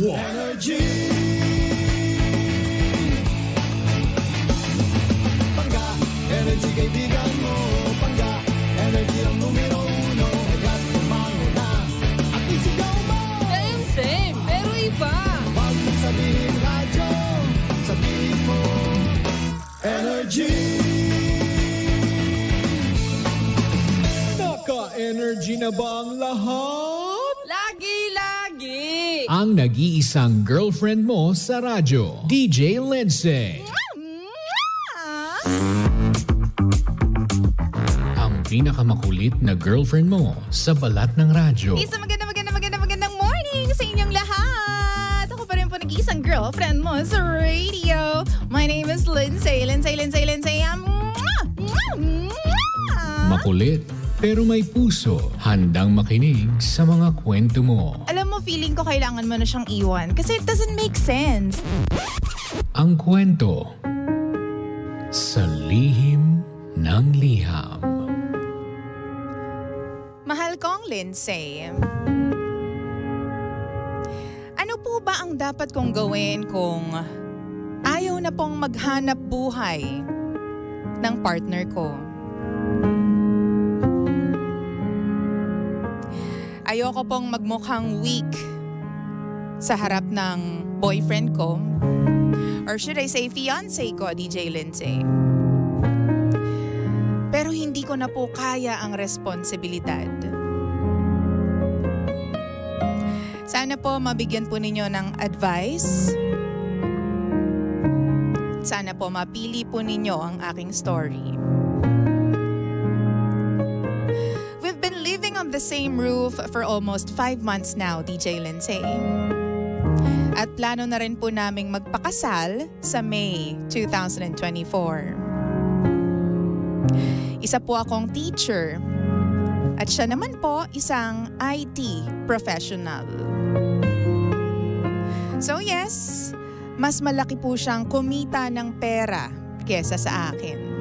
Energy. Pangga, energy kaibigan mo. Pangga, energy ang numero uno. Kaya't tumango na at isigaw mo. Same, pero iba. Wag mo sabihin radyo, sabihin mo energy. Naka-energy na ba ang lahat? Lagi-lagi. Ang nag-iisang girlfriend mo sa radyo, DJ Lindsay. Ang pinakamakulit na girlfriend mo sa balat ng radyo. Isang magandang morning sa inyong lahat. Ako pa rin po nag-iisang girlfriend mo sa radio. My name is Lindsay. Makulit pero may puso, handang makinig sa mga kwento mo. Alam mo, feeling ko kailangan mo na siyang iwan kasi it doesn't make sense. Ang kwento sa lihim ng liham. Mahal kong Lindsay, ano po ba ang dapat kong gawin kung ayaw na pong maghanap buhay ng partner ko? Ayoko pong magmukhang weak sa harap ng boyfriend ko, or should I say fiancé ko, DJ Lindsay. Pero hindi ko na po kaya ang responsibilidad. Sana po mabigyan po ninyo ng advice. Sana po mapili po ninyo ang aking story. We've been living on the same roof for almost 5 months now, DJ Lindsay. At plano na rin po naming magpakasal sa May 2024. Isa po akong teacher at siya naman po isang IT professional. So yes, mas malaki po siyang kumita ng pera kesa sa akin.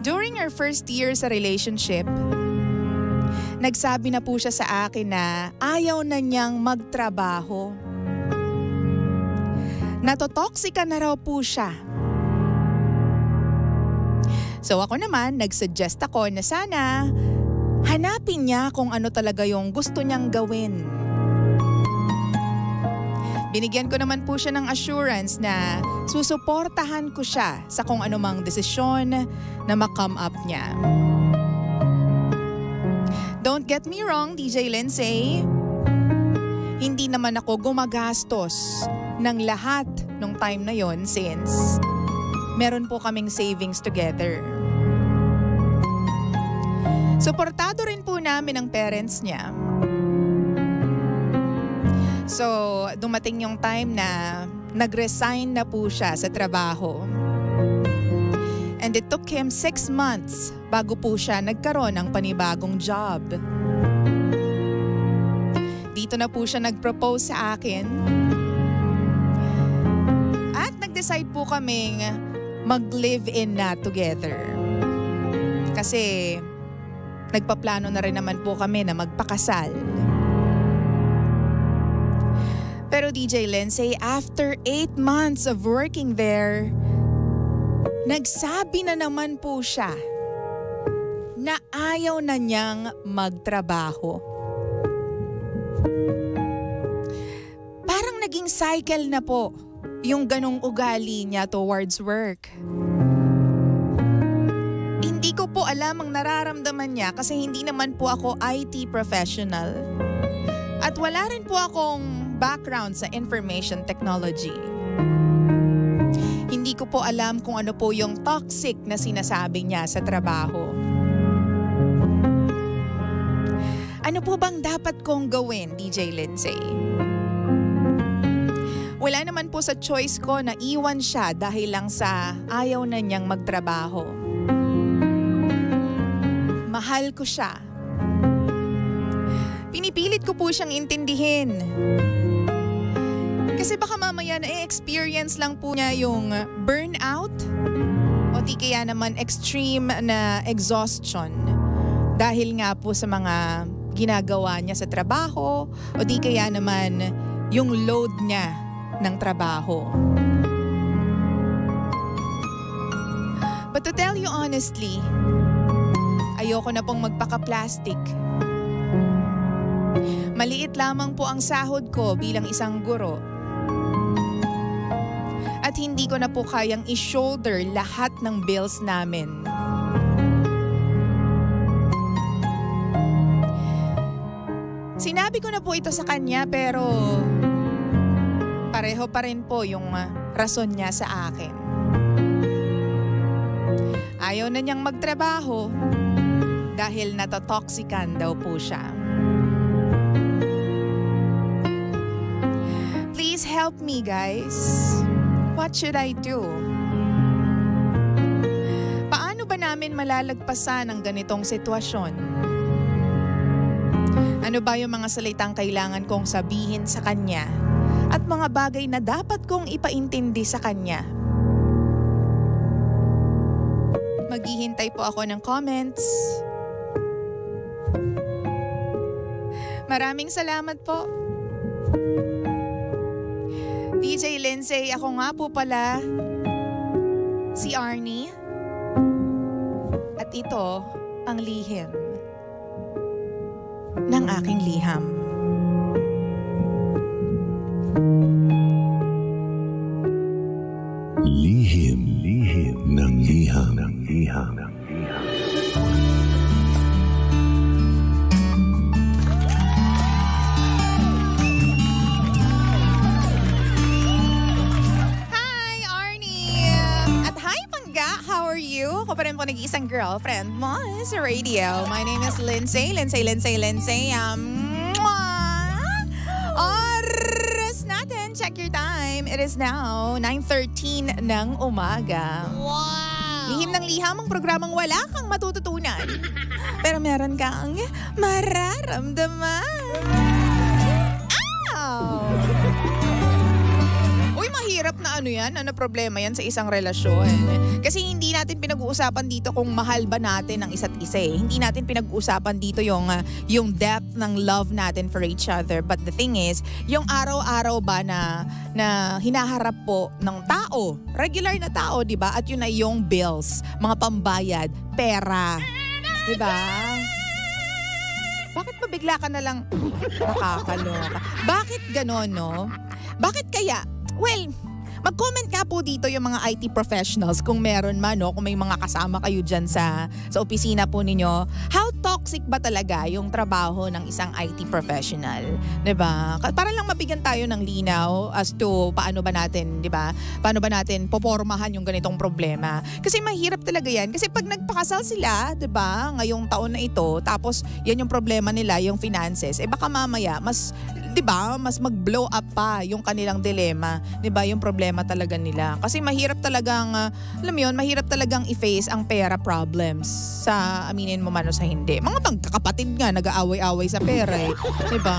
During our first year sa relationship, nagsabi na po siya sa akin na ayaw na niyang magtrabaho. Natotoxica na raw po siya. So ako naman, nagsuggest ako na sana hanapin niya kung ano talaga yung gusto niyang gawin. Binigyan ko naman po siya ng assurance na susuportahan ko siya sa kung anumang desisyon na ma-come up niya. Don't get me wrong, DJ Lindsay. Hindi naman ako gumagastos ng lahat nung time na yon since meron po kaming savings together. Suportado rin po namin ang parents niya. So, dumating yung time na nag-resign na po siya sa trabaho. And it took him 6 months bago po siya nagkaroon ng panibagong job. Dito na po siya nag-propose sa akin. At nag-decide po kaming mag-live-in na together. Kasi nagpaplano na rin naman po kami na magpakasal. Pero DJ Lindsay, after 8 months of working there, nagsabi na naman po siya na ayaw na niyang magtrabaho. Parang naging cycle na po yung ganong ugali niya towards work. Hindi ko po alam ang nararamdaman niya kasi hindi naman po ako IT professional. At wala rin po akong background sa information technology. Hindi ko po alam kung ano po yung toxic na sinasabi niya sa trabaho. Ano po bang dapat kong gawin, DJ Lindsay? Wala naman po sa choice ko na iwan siya dahil lang sa ayaw na niyang magtrabaho. Mahal ko siya. Pinipilit ko po siyang intindihin. Kasi baka mamaya na-experience lang po niya yung burnout o di kaya naman extreme na exhaustion dahil nga po sa mga ginagawa niya sa trabaho o di kaya naman yung load niya ng trabaho. But to tell you honestly, ayoko na pong magpaka-plastic. Maliit lamang po ang sahod ko bilang isang guro. At hindi ko na po kayang i-shoulder lahat ng bills namin. Sinabi ko na po ito sa kanya pero pareho pa rin po yung rason niya sa akin. Ayaw na niyang magtrabaho dahil natotoxican daw po siya. Please help me, guys. What should I do? Paano ba namin malalagpasan ang ganitong sitwasyon? Ano ba yung mga salitang kailangan kong sabihin sa kanya at mga bagay na dapat kong ipaintindi sa kanya? Maghihintay po ako ng comments. Maraming salamat po. DJ Lindsay, ako nga po pala si Arnie. At ito ang lihim ng aking liham. Lihim ng liham. Hi, Arnie! At hi, Pangga! How are you? Ako pa rin po nag-iisang girlfriend mo sa radio. My name is Lindsay. Oras natin. Check your time. It is now 9:13 ng umaga. Wow! Lihim ng liham ang programang wala kang matututunan. Pero meron kang mararamdaman. Ow! Uy, mahirap na yan. Ano problema yan sa isang relasyon? Kasi hindi natin pinag-uusapan dito kung mahal ba natin ang isa't isa eh. Hindi natin pinag-uusapan dito yung depth ng love natin for each other. But the thing is, yung araw-araw ba na hinaharap po ng tao, regular na tao, di ba? At yun ay yung bills, mga pambayad, pera. Di ba? Bakit ba bigla ka na lang nakakaloka? Bakit ganon, no? Bakit kaya? Well, mag-comment nga po dito yung mga IT professionals kung meron man, no? Kung may mga kasama kayo dyan sa opisina po ninyo. How toxic ba talaga yung trabaho ng isang IT professional? Diba? Para lang mabigyan tayo ng linaw as to paano ba natin, diba? Paano ba natin popormahan yung ganitong problema? Kasi mahirap talaga yan. Kasi pag nagpakasal sila, diba? Ngayong taon na ito, tapos yan yung problema nila, yung finances, baka mamaya mas, diba? Mas mag-blow up pa yung kanilang dilema. Diba? Yung problema talaga nila. Kasi mahirap talagang, alam mo yun, mahirap talagang i-face ang pera problems sa aminin mo man o sa hindi. Mga magkakapatid nga, nag-aaway-aaway sa pera eh. Diba?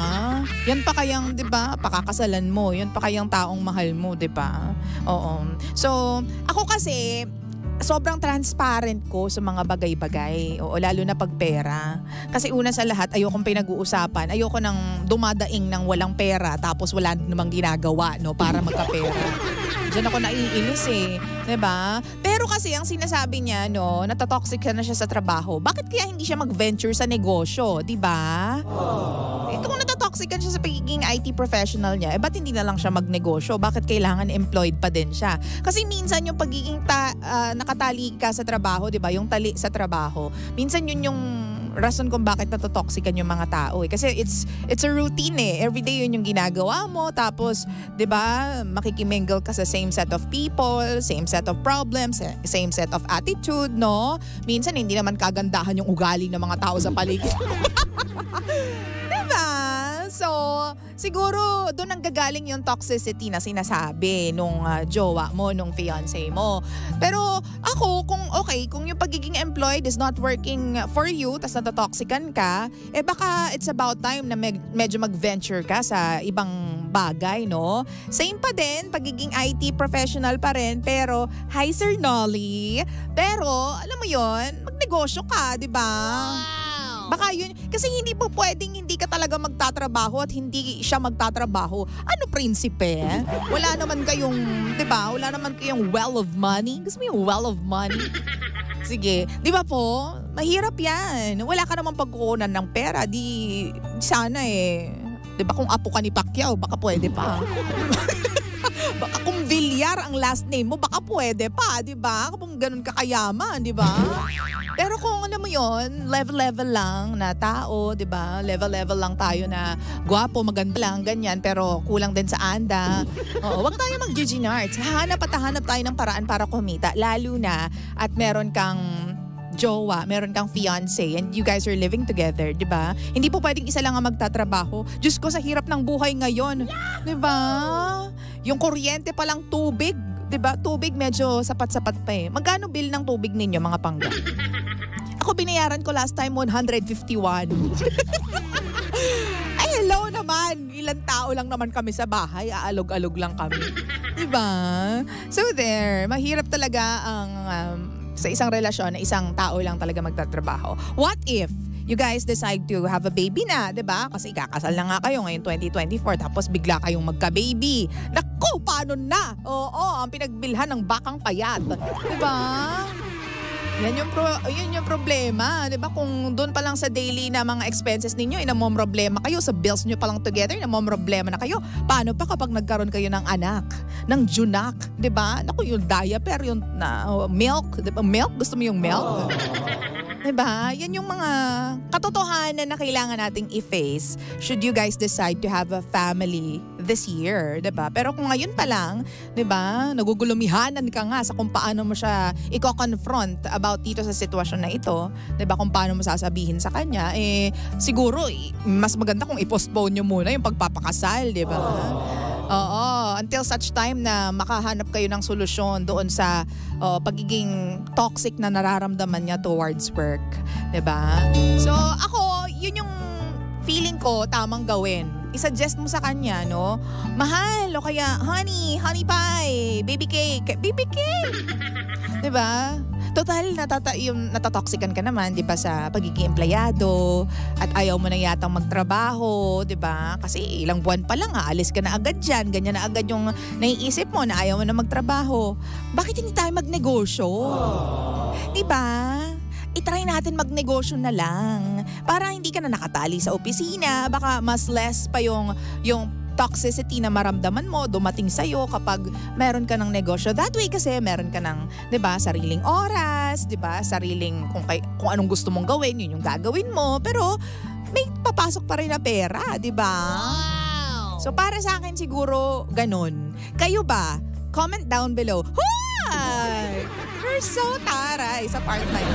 Yan pa kayang, diba, pakakasalan mo. Yan pa kayang taong mahal mo, diba? Oo. So, ako kasi, sobrang transparent ko sa mga bagay-bagay. Oo, lalo na pag pera. Kasi una sa lahat, ayokong pinag-uusapan. Ayoko nang dumadaing ng walang pera tapos wala namang ginagawa, no, para magkapera. Diyan ako naiinis eh. Diba? Pero kasi ang sinasabi niya, no, natatoxic na siya sa trabaho. Bakit kaya hindi siya mag-venture sa negosyo? Diba? Ito kung natatoxican siya sa pagiging IT professional niya, ba't hindi na lang siya magnegosyo? Bakit kailangan employed pa din siya? Kasi minsan yung pagiging nakatali ka sa trabaho, di ba? Yung tali sa trabaho. Minsan yun yung rason kung bakit natotoxican yung mga tao eh. Kasi it's a routine eh. Everyday yun yung ginagawa mo. Tapos, di ba, makikimingle ka sa same set of people, same set of problems, same set of attitude, no? Minsan hindi naman kagandahan yung ugali ng mga tao sa paligid. Diba? So, siguro doon ang gagaling yung toxicity na sinasabi nung jowa mo, nung fiancé mo. Pero ako, kung yung pagiging employed is not working for you, tas natatoxican ka, baka it's about time na medyo mag-venture ka sa ibang bagay, no? Same pa din, pagiging IT professional pa rin, pero hi Sir Nolly. Pero, alam mo yon, magnegosyo ka, di ba? Wow! Baka yun, kasi hindi po pwedeng hindi ka talaga magtatrabaho at hindi siya magtatrabaho. Ano prinsipe? Wala naman kayong, di ba? Wala naman kayong well of money. Gusto mo yung well of money? Sige, di ba po? Mahirap yan. Wala ka naman pagkukunan ng pera. Di sana eh. Di ba kung apo ka ni Pacquiao, baka pwede pa. Baka kung Villar ang last name mo, baka pwede pa, di ba? Kung ganun kakayaman, di ba? Pero kung ano mo yon, level-level lang na tao, di ba? Level-level lang tayo na gwapo, maganda lang, ganyan, pero kulang din sa anda. Oo, wag tayo mag-Gigi-narts. Hanap at hanap tayo ng paraan para kumita. Lalo na at meron kang jowa, meron kang fiancé, and you guys are living together, di ba? Hindi po pwedeng isa lang ang magtatrabaho. Diyos ko, sa hirap ng buhay ngayon. Di ba? Yung kuryente pa lang tubig, di ba? Tubig medyo sapat-sapat pa eh. Magkano bill ng tubig ninyo, mga pangga? Ako binayaran ko last time 151. Ay, hello naman. Ilang tao lang naman kami sa bahay. Aalog-alog lang kami. Di ba? So there, mahirap talaga ang sa isang relasyon na isang tao lang talaga magtatrabaho. What if you guys decide to have a baby na, 'di ba? Kasi ikakasal na nga kayo ngayon 2024 tapos bigla kayong magka-baby. Naku, paano na? Oo, ang pinagbilhan ng bakang payat. 'Di ba? Yan yung problema, 'di ba? Kung doon pa lang sa daily na mga expenses ninyo, problema kayo sa bills nyo pa lang together, problema na kayo. Paano pa kapag nagkaroon kayo ng anak, ng junak, 'di ba? Naku, yung diaper, yung milk, 'di ba? Milk, gusto mo yung milk? Diba? Yan yung mga katotohanan na kailangan nating i-face should you guys decide to have a family this year, diba? Pero kung ngayon pa lang, diba, nagugulumihanan ka nga sa kung paano mo siya i-confront about dito sa sitwasyon na ito, diba, kung paano mo sasabihin sa kanya, siguro mas maganda kung i-postpone nyo muna yung pagpapakasal, diba? Oo, until such time na makahanap kayo ng solusyon doon sa pagiging toxic na nararamdaman niya towards work, 'di ba? So ako, yun yung feeling ko tamang gawin. I-suggest mo sa kanya, no? Mahal, o kaya honey pie, baby cake. 'Di ba? Total, natatoxican ka naman, di ba, sa pagiging empleyado at ayaw mo na yatang magtrabaho, di ba? Kasi ilang buwan pa lang, aalis ka na agad dyan. Ganyan na agad yung naiisip mo na ayaw mo na magtrabaho. Bakit hindi tayo magnegosyo? Di ba? I-try natin magnegosyo na lang para hindi ka na nakatali sa opisina. Baka mas less pa yung toxicity na maramdaman mo dumating sa'yo kapag meron ka ng negosyo. That way kasi meron ka ng, 'di ba, sariling oras, 'di ba, sariling kung anong gusto mong gawin, yun yung gagawin mo, pero may papasok pa rin na pera, 'di ba? Wow. So para sa akin siguro ganun. Kayo ba? Comment down below. Hi! You're so taray sa part-time.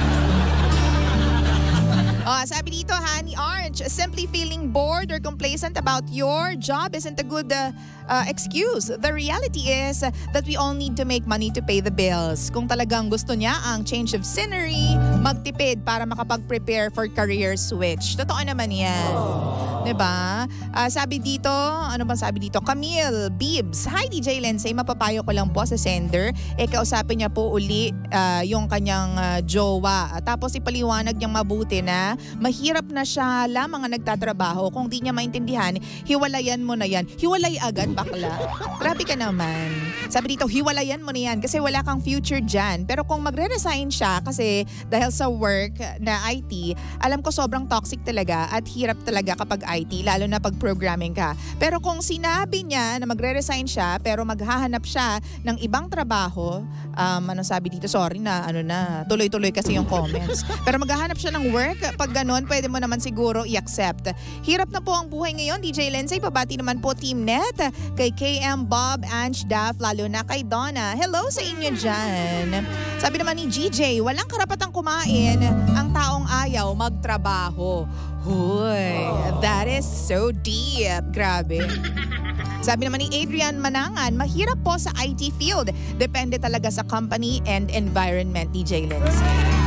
Sabi dito, Honey Orange, simply feeling bored or complacent about your job isn't a good excuse. The reality is that we all need to make money to pay the bills. Kung talagang gusto niya ang change of scenery, magtipid para makapag-prepare for career switch. Totoo naman yan. Diba? Sabi dito, ano ba sabi dito? Camille Bibbs, hi DJ Lensay, mapapayo ko lang po sa sender. Kausapin niya po uli yung kanyang jowa. Tapos ipaliwanag niyang mabuti na mahirap na siya lamang ang nagtatrabaho. Kung di niya maintindihan, hiwalayan mo na yan. Hiwalay agad, bakla. Grabe ka naman. Sabi dito, hiwalayan mo na yan kasi wala kang future dyan. Pero kung magre-resign siya kasi dahil sa work na IT, alam ko sobrang toxic talaga at hirap talaga kapag IT, lalo na pag programming ka. Pero kung sinabi niya na magre-resign siya pero maghahanap siya ng ibang trabaho, ano sabi dito, sorry na, tuloy-tuloy kasi yung comments. Pero maghahanap siya ng work, pag ganun, pwede mo naman siguro i-accept. Hirap na po ang buhay ngayon, DJ Lensay. Pabati naman po Team Net, kay KM, Bob, Ange, Daff, lalo na kay Donna. Hello sa inyo dyan. Sabi naman ni GJ, walang karapatang kumain ang taong ayaw magtrabaho. Huy, that is so deep. Grabe. Sabi naman ni Adrian Manangan, mahirap po sa IT field. Depende talaga sa company and environment, DJ Lensay.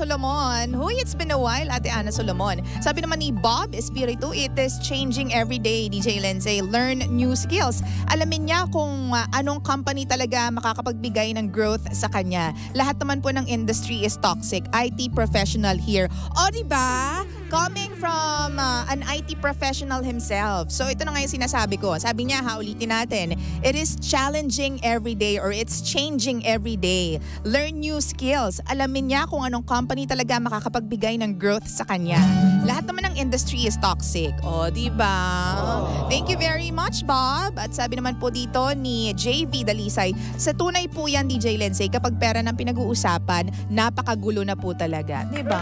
Solomon. Huy, it's been a while, Ate Ana Solomon. Sabi naman ni Bob Espiritu, it is changing every day, DJ Lindsay. Learn new skills. Alamin niya kung anong company talaga makakapagbigay ng growth sa kanya. Lahat naman po ng industry is toxic. IT professional here. O, diba? Coming from an IT professional himself. So ito na nga yung sinasabi ko. Sabi niya, ulitin natin, it is challenging every day or it's changing every day. Learn new skills. Alamin niya kung anong company talaga makakapagbigay ng growth sa kanya. Lahat naman ng industry is toxic. O, diba? Thank you very much, Bob. At sabi naman po dito ni JV Dalisay, sa tunay po yan, DJ Lindsay, kapag pera ng pinag-uusapan, napakagulo na po talaga. Diba?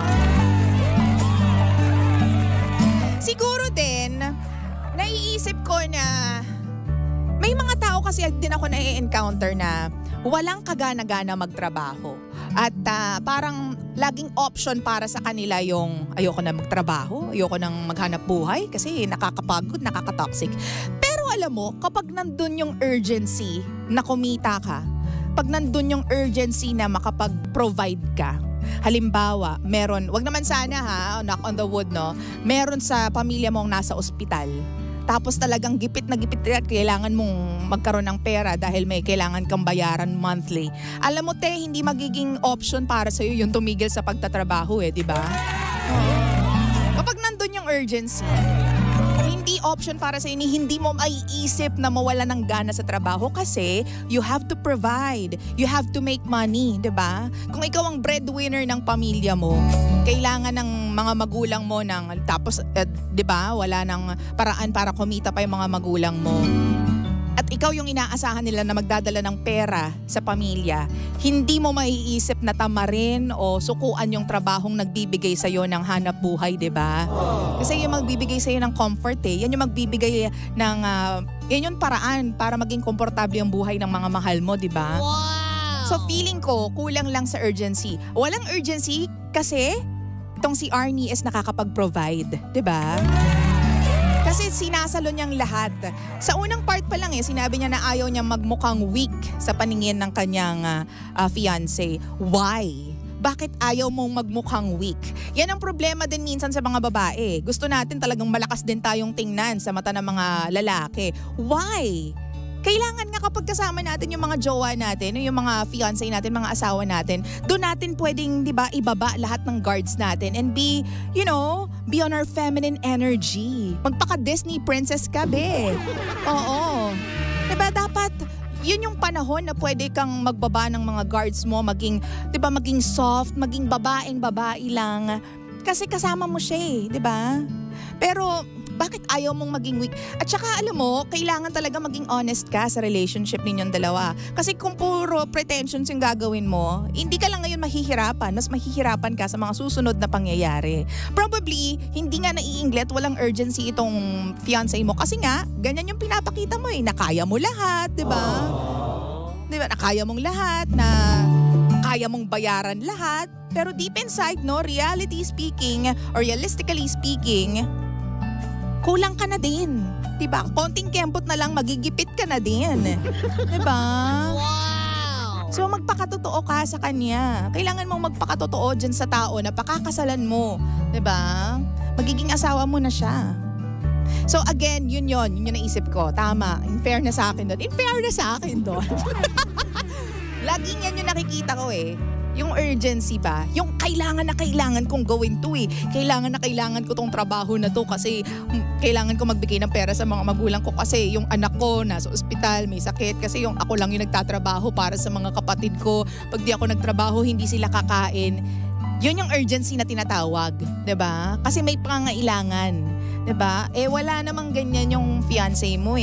Siguro din, naiisip ko na may mga tao kasi din ako na-encounter na walang kagana-gana magtrabaho. At parang laging option para sa kanila yung ayoko na magtrabaho, ayoko nang maghanap buhay kasi nakakapagod, nakakatoxic. Pero alam mo, kapag nandun yung urgency na kumita ka, pag nandun yung urgency na makapag-provide ka, halimbawa, meron, wag naman sana knock on the wood, no? Meron sa pamilya mong nasa ospital. Tapos talagang gipit na kailangan mong magkaroon ng pera dahil may kailangan kang bayaran monthly. Alam mo, te, hindi magiging option para sa'yo yung tumigil sa pagtatrabaho di ba? Kapag nandun yung urgency, hindi option para sa'yo, hindi mo maiisip na mawala ng gana sa trabaho kasi you have to provide, you have to make money, di ba? Kung ikaw ang breadwinner ng pamilya mo, kailangan ng mga magulang mo tapos, di ba, wala nang paraan para kumita pa yung mga magulang mo. At ikaw yung inaasahan nila na magdadala ng pera sa pamilya, hindi mo maiisip na tamarin o sukuan yung trabahong nagbibigay sa'yo ng hanap buhay, di ba? Kasi yung magbibigay sa'yo ng comfort yan yung magbibigay ng, yan yung paraan para maging komportable yung buhay ng mga mahal mo, di ba? Wow! So feeling ko, kulang lang sa urgency. Walang urgency kasi itong si Arnie is nakakapag-provide, di ba? Kasi sinasalo niyang lahat. Sa unang part pa lang sinabi niya na ayaw niya magmukhang weak sa paningin ng kanyang fiancé. Why? Bakit ayaw mong magmukhang weak? Yan ang problema din minsan sa mga babae. Gusto natin talagang malakas din tayong tingnan sa mata ng mga lalaki. Why? Kailangan nga kapag kasama natin yung mga jowa natin, yung mga fiancé natin, mga asawa natin, doon natin pwedeng, di ba, ibaba lahat ng guards natin and be on our feminine energy. Magpaka-Disney princess ka, be. Oo. Diba, dapat yun yung panahon na pwede kang magbaba ng mga guards mo, maging soft, maging babae lang. Kasi kasama mo siya di ba? Pero bakit ayaw mong maging weak? At saka alam mo, kailangan talaga maging honest ka sa relationship ninyong dalawa. Kasi kung puro pretensions yung gagawin mo, hindi ka lang ngayon mahihirapan. Mas mahihirapan ka sa mga susunod na pangyayari. Probably, hindi nga naiinglet, walang urgency itong fiancé mo. Kasi nga, ganyan yung pinapakita mo na kaya mo lahat, di ba? Di ba? Na kaya mong lahat, na kaya mong bayaran lahat. Pero deep inside, realistically speaking, kulang ka na din. Diba? Konting kembot na lang, magigipit ka na din. Diba? Wow! So magpakatotoo ka sa kanya. Kailangan mong magpakatotoo dyan sa tao na pakakasalan mo. Diba? Magiging asawa mo na siya. So again, yun naisip ko. Tama. In fairness sa akin doon. Laging yan yung nakikita ko Yung urgency ba? Yung kailangan na kailangan kong gawin to Kailangan na kailangan ko tong trabaho na to kasi kailangan ko magbigay ng pera sa mga magulang ko kasi yung anak ko nasa ospital, may sakit. Kasi yung ako lang yung nagtatrabaho para sa mga kapatid ko. Pag di ako nagtrabaho, hindi sila kakain. Yun yung urgency na tinatawag. 'Di ba? Kasi may pangangailangan. 'Di ba? Wala namang ganyan yung fiancé mo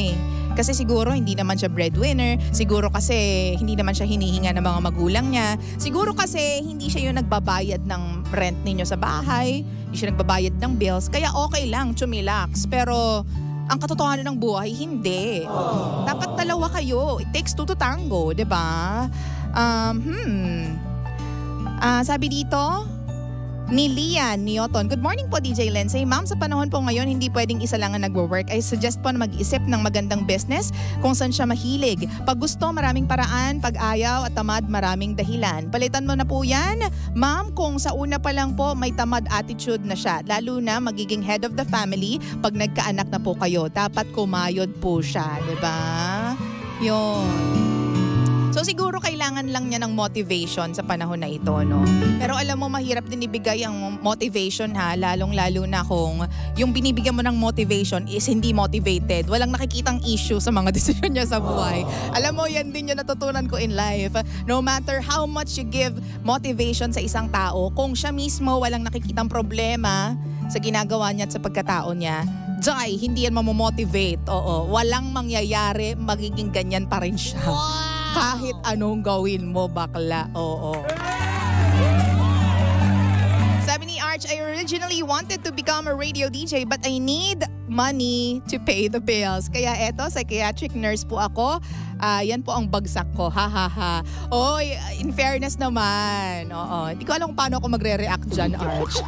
Kasi siguro hindi naman siya breadwinner. Siguro kasi hindi naman siya hinihinga ng mga magulang niya. Siguro kasi hindi siya yung nagbabayad ng rent ninyo sa bahay. Hindi siya nagbabayad ng bills. Kaya okay lang, chumilax. Pero ang katotohanan ng buhay, hindi. Dapat dalawa kayo. It takes two to tango, diba? Sabi dito, ni Lian Newton. Good morning po, DJ Lindsay. Ma'am, sa panahon po ngayon, hindi pwedeng isa lang ang nagwo-work. I suggest po na mag-isip ng magandang business kung saan siya mahilig. Pag gusto, maraming paraan. Pag ayaw at tamad, maraming dahilan. Palitan mo na po yan. Ma'am, kung sa una pa lang po, may tamad attitude na siya. Lalo na magiging head of the family pag nagkaanak na po kayo. Dapat kumayod po siya, di ba? Yun. So siguro kailangan lang niya ng motivation sa panahon na ito, no? Pero alam mo, mahirap din ibigay ang motivation ha, lalong-lalo na kung yung binibigyan mo ng motivation is hindi motivated. Walang nakikitang issue sa mga desisyon niya sa buhay. Alam mo, yan din yung natutunan ko in life. No matter how much you give motivation sa isang tao, kung siya mismo walang nakikitang problema sa ginagawa niya at sa pagkatao niya, Jai, hindi yan mamomotivate. Oo, walang mangyayari, magiging ganyan pa rin siya. Kahit anong gawin mo, bakla. Oo. Sabi ni Arch, I originally wanted to become a radio DJ but I need money to pay the bills. Kaya eto, psychiatric nurse po ako. Yan po ang bagsak ko. Ha ha ha. Oy, in fairness naman. Oo. Hindi ko alam kung paano ako magre-react dyan, Arch.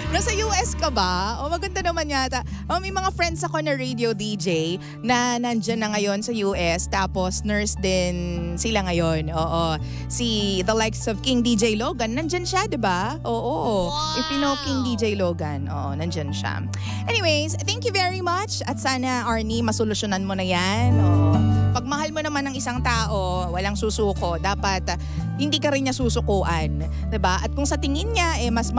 Nasa US ka ba? O maganda naman yata. May mga friends ako na radio DJ na nandyan na ngayon sa US. Tapos nurse din sila ngayon. Oo. Si the likes of King DJ Logan, nandyan siya, di ba? Oo. Wow. If you know King DJ Logan, oo, nandyan siya. Anyways, thank you very much. At sana, Arnie, masolusyonan mo na yan. Oo. Pag mahal mo naman ng isang tao, walang susuko, dapat hindi ka rin niya susukuan. Diba? At kung sa tingin niya, mas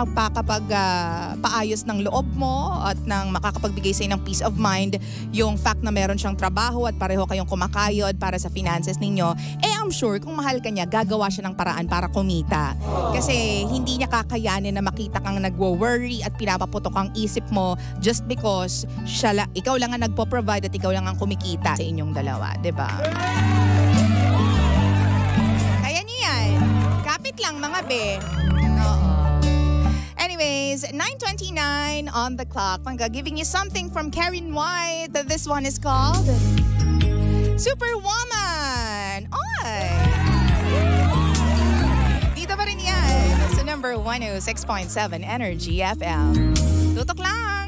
paayos ng loob mo at nang makakapagbigay sa'yo ng peace of mind, yung fact na meron siyang trabaho at pareho kayong kumakayod para sa finances ninyo, I'm sure kung mahal ka niya, gagawa siya ng paraan para kumita. Kasi hindi niya kakayanin na makita kang nagwo-worry at pinapaputok ang isip mo just because ikaw lang ang nagpo-provide at ikaw lang ang kumikita sa inyong dalawa. Diba? Kaya niyo yan. Kapit lang mga be. Oo. Anyways, 9:29 on the clock. I'm giving you something from Karen White. This one is called Superwoman. Oy! Dito pa rin yan sa number 106.7 Energy FM. Tutok lang!